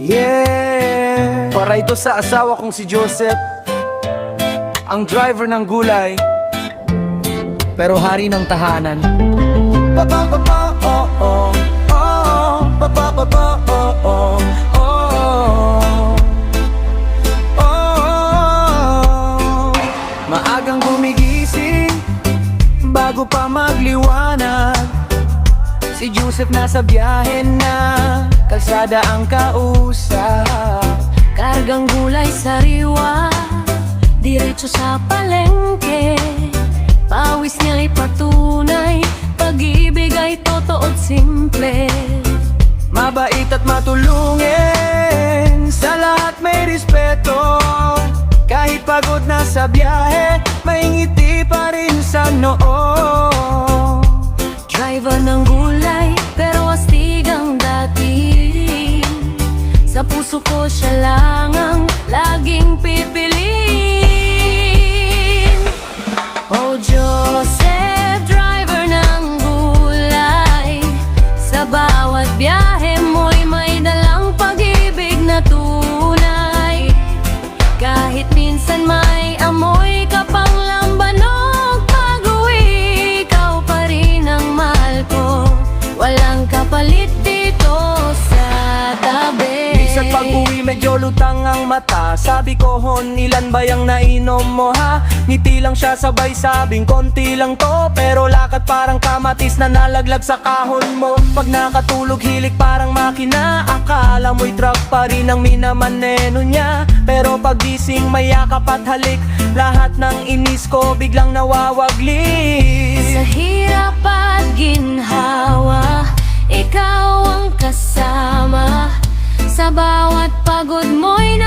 Yeah. Para ito sa asawa kong si Joseph, ang driver ng gulay, pero hari ng tahanan. Maagang gumigising bago pa magliwanag, si Joseph nasa biyahe na, kalsada ang kausap. Kargang gulay sariwa, diretso sa palengke. Pawis niya'y patunay, pag-ibig ay totoo't simple. Mabait at matulungin, sa lahat may respeto. Kahit pagod na sa biyahe, may ngiti pa rin sa noo. Driver ng gulay, pero astig ang dating. Sa puso ko siya lang ang laging pipiliin. Oh Joseph, driver ng gulay, sa bawat biyahe mo'y may dalang pag-ibig na tunay. Kahit minsan may amoy ka pang lambanog, pag-uwi ikaw pa rin ang mahal ko. Walang kapalit dito sa tabi. Minsan pag-uwi medyo lutang ang mata, sabi ko hon, ilan ba yung nainom mo ha? Ngiti lang siya sabay sabing konti lang to, pero lakad parang kamatis na nalaglag sa kahon mo. Pag nakatulog hilik parang makina, akala mo'y truck pa rin ang minamaneno niya. Pero pagising may yakap at halik, lahat ng inis ko biglang nawawaglit. Sa hirap at ginhawa, ikaw ang kasama. Sa bawat pagod mo'y